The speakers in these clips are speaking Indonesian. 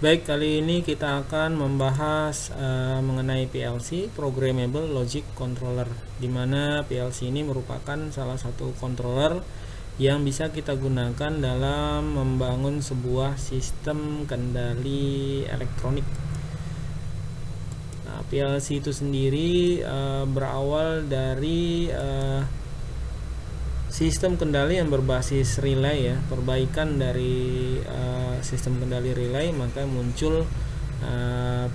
Baik, kali ini kita akan membahas mengenai PLC, Programmable Logic Controller, di mana PLC ini merupakan salah satu controller yang bisa kita gunakan dalam membangun sebuah sistem kendali elektronik. Nah, PLC itu sendiri berawal dari sistem kendali yang berbasis relay ya, perbaikan dari sistem kendali relay, maka muncul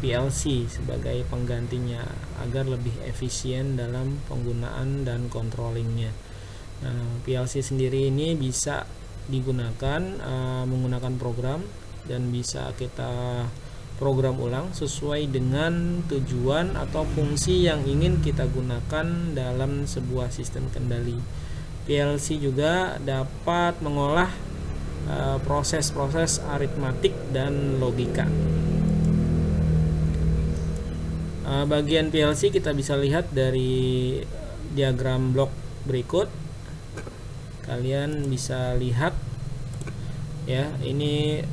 PLC sebagai penggantinya agar lebih efisien dalam penggunaan dan controllingnya. PLC sendiri ini bisa digunakan menggunakan program dan bisa kita program ulang sesuai dengan tujuan atau fungsi yang ingin kita gunakan dalam sebuah sistem kendali. PLC juga dapat mengolah proses-proses aritmatik dan logika. Bagian PLC kita bisa lihat dari diagram blok berikut. Kalian bisa lihat ya, ini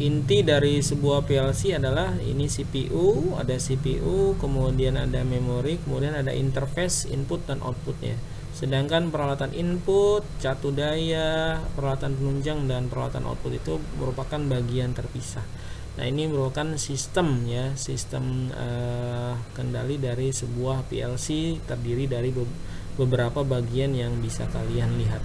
inti dari sebuah PLC adalah ini CPU, ada CPU, kemudian ada memori, kemudian ada interface input dan outputnya. Sedangkan peralatan input, catu daya, peralatan penunjang, dan peralatan output itu merupakan bagian terpisah. Nah, ini merupakan sistem ya, sistem kendali dari sebuah PLC terdiri dari beberapa bagian yang bisa kalian lihat.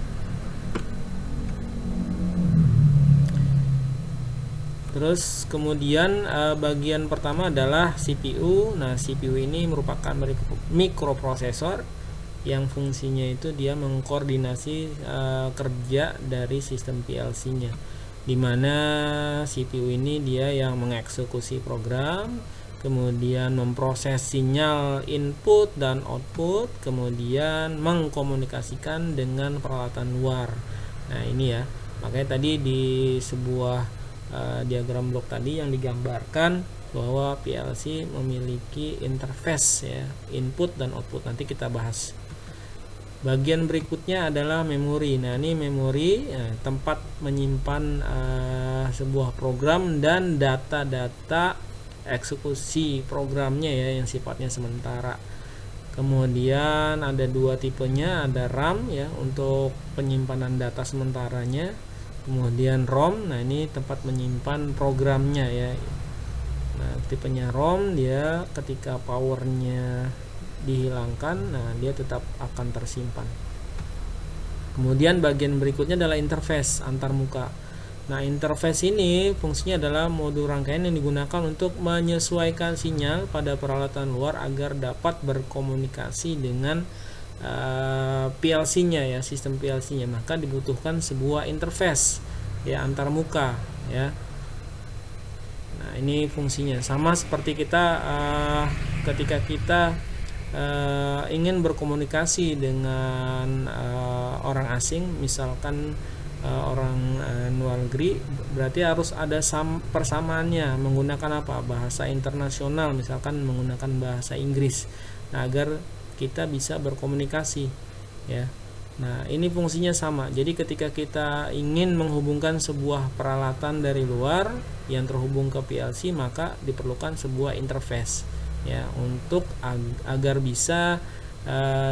Terus kemudian bagian pertama adalah CPU. Nah, CPU ini merupakan mikroprosesor yang fungsinya itu dia mengkoordinasi kerja dari sistem PLC-nya, dimana CPU ini dia yang mengeksekusi program, kemudian memproses sinyal input dan output, kemudian mengkomunikasikan dengan peralatan luar. Nah, ini ya, makanya tadi di sebuah diagram blok tadi yang digambarkan bahwa PLC memiliki interface ya, input dan output, nanti kita bahas. Bagian berikutnya adalah memori. Nah, ini memori tempat menyimpan sebuah program dan data-data eksekusi programnya ya, yang sifatnya sementara. Kemudian ada dua tipenya, ada RAM ya untuk penyimpanan data sementaranya, kemudian ROM. Nah, ini tempat menyimpan programnya ya. Nah, tipenya ROM dia ketika powernya dihilangkan, nah dia tetap akan tersimpan. Kemudian bagian berikutnya adalah interface antarmuka. Nah, interface ini fungsinya adalah modul rangkaian yang digunakan untuk menyesuaikan sinyal pada peralatan luar agar dapat berkomunikasi dengan PLC-nya ya, sistem PLC-nya. Maka dibutuhkan sebuah interface ya, antarmuka ya. Nah, ini fungsinya sama seperti kita ketika kita ingin berkomunikasi dengan orang asing, misalkan orang luar negeri, berarti harus ada persamaannya menggunakan apa? Bahasa internasional, misalkan menggunakan bahasa Inggris. Nah, agar kita bisa berkomunikasi ya. Nah, ini fungsinya sama. Jadi ketika kita ingin menghubungkan sebuah peralatan dari luar yang terhubung ke PLC, maka diperlukan sebuah interface ya, untuk agar bisa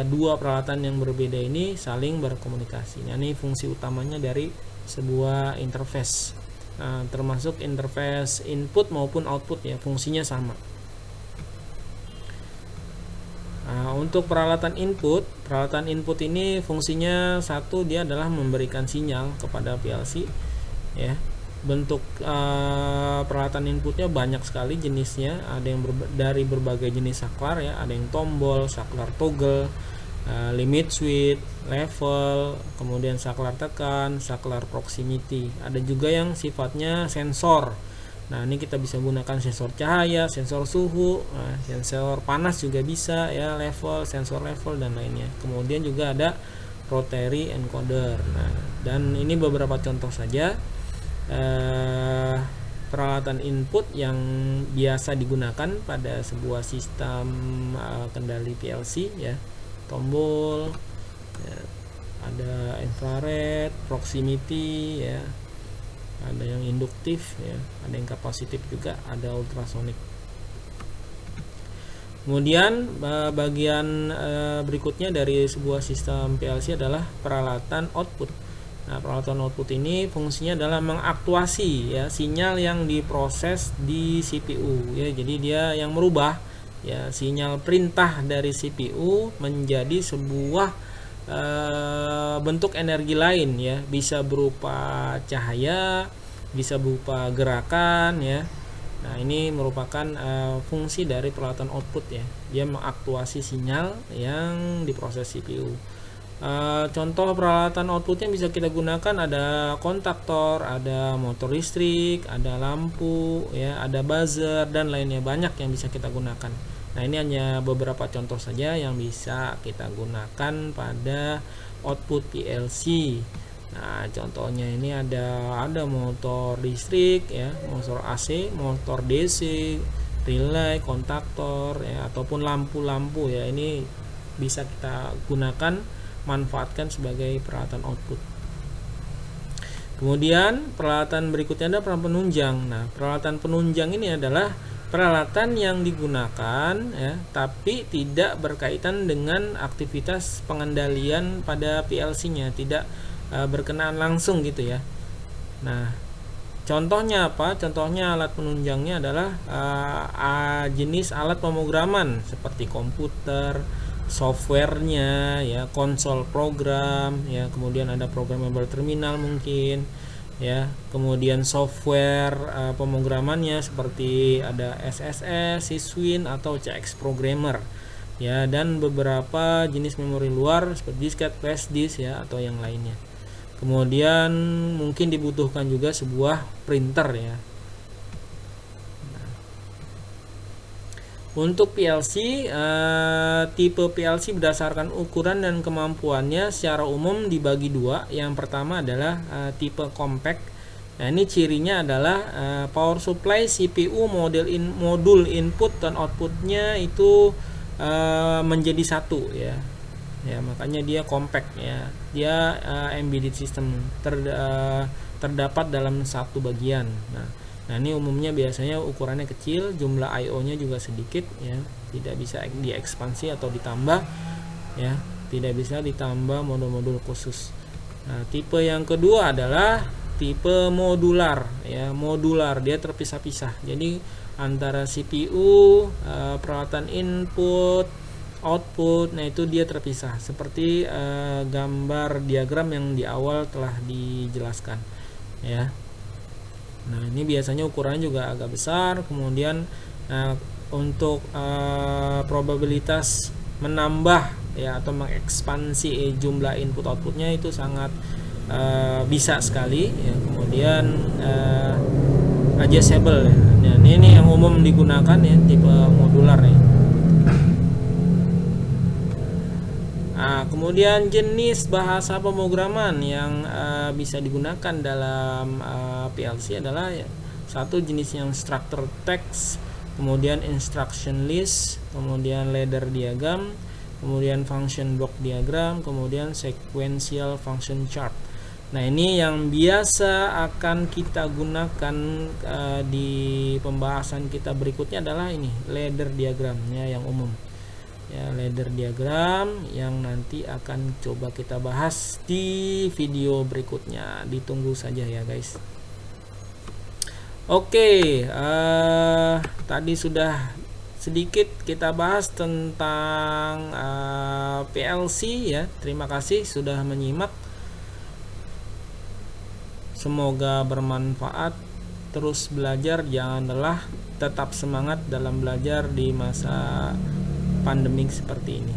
dua peralatan yang berbeda ini saling berkomunikasi. Nah, ini fungsi utamanya dari sebuah interface, termasuk interface input maupun output ya, fungsinya sama. Untuk peralatan input ini fungsinya satu, dia adalah memberikan sinyal kepada PLC ya. Bentuk peralatan inputnya banyak sekali jenisnya, ada yang dari berbagai jenis saklar ya, ada yang tombol, saklar toggle, limit switch, level, kemudian saklar tekan, saklar proximity. Ada juga yang sifatnya sensor. Nah, ini kita bisa gunakan sensor cahaya, sensor suhu, sensor panas juga bisa ya, level, sensor level dan lainnya. Kemudian juga ada rotary encoder. Nah, dan ini beberapa contoh saja peralatan input yang biasa digunakan pada sebuah sistem kendali PLC ya. Tombol ya, ada infrared, proximity ya, ada yang induktif ya, ada yang kapasitif juga, ada ultrasonik. Kemudian bagian berikutnya dari sebuah sistem PLC adalah peralatan output. Nah, peralatan output ini fungsinya adalah mengaktuasi ya sinyal yang diproses di CPU ya. Jadi dia yang merubah ya sinyal perintah dari CPU menjadi sebuah bentuk energi lain ya, bisa berupa cahaya, bisa berupa gerakan ya. Nah, ini merupakan fungsi dari peralatan output ya. Dia mengaktuasi sinyal yang diproses CPU. Contoh peralatan output yang bisa kita gunakan ada kontaktor, ada motor listrik, ada lampu ya, ada buzzer dan lainnya, banyak yang bisa kita gunakan. Nah, ini hanya beberapa contoh saja yang bisa kita gunakan pada output PLC. Nah, contohnya ini ada motor listrik ya, motor AC, motor DC, relay, kontaktor ya, ataupun lampu-lampu ya. Ini bisa kita gunakan, manfaatkan sebagai peralatan output. Kemudian peralatan berikutnya ada peralatan penunjang. Nah, peralatan penunjang ini adalah peralatan yang digunakan ya, tapi tidak berkaitan dengan aktivitas pengendalian pada PLC-nya, tidak berkenaan langsung gitu ya. Nah, contohnya apa? Contohnya alat penunjangnya adalah jenis alat pemrograman seperti komputer, softwarenya ya, konsol program ya, kemudian ada programmable terminal mungkin ya, kemudian software pemrogramannya seperti ada SSS, Syswin atau CX Programmer ya, dan beberapa jenis memori luar seperti disket, flash disk ya, atau yang lainnya. Kemudian mungkin dibutuhkan juga sebuah printer ya. Untuk PLC, tipe PLC berdasarkan ukuran dan kemampuannya secara umum dibagi dua. Yang pertama adalah tipe compact. Nah, ini cirinya adalah power supply CPU modul input dan outputnya itu menjadi satu ya. Ya, makanya dia compact ya. Dia embedded system terdapat dalam satu bagian. Nah, ini umumnya biasanya ukurannya kecil, jumlah I/O-nya juga sedikit ya, tidak bisa diekspansi atau ditambah ya, tidak bisa ditambah modul-modul khusus. Nah, tipe yang kedua adalah tipe modular ya. Modular dia terpisah-pisah. Jadi antara CPU, peralatan input, output, nah itu dia terpisah seperti gambar diagram yang di awal telah dijelaskan ya. Nah, ini biasanya ukurannya juga agak besar. Kemudian untuk probabilitas menambah ya atau mengekspansi jumlah input outputnya itu sangat bisa sekali ya. Kemudian adjustable ya. Nah, ini yang umum digunakan ya, tipe modular ya. Nah, kemudian jenis bahasa pemrograman yang bisa digunakan dalam PLC adalah ya, satu jenis yang structure text, kemudian instruction list, kemudian ladder diagram, kemudian function block diagram, kemudian sequential function chart. Nah, ini yang biasa akan kita gunakan di pembahasan kita berikutnya adalah ini ladder diagramnya yang umum. Ya, ladder diagram yang nanti akan coba kita bahas di video berikutnya. Ditunggu saja ya guys. Oke, tadi sudah sedikit kita bahas tentang PLC ya. Terima kasih sudah menyimak. Semoga bermanfaat. Terus belajar, jangan lelah, tetap semangat dalam belajar di masa pandemik seperti ini.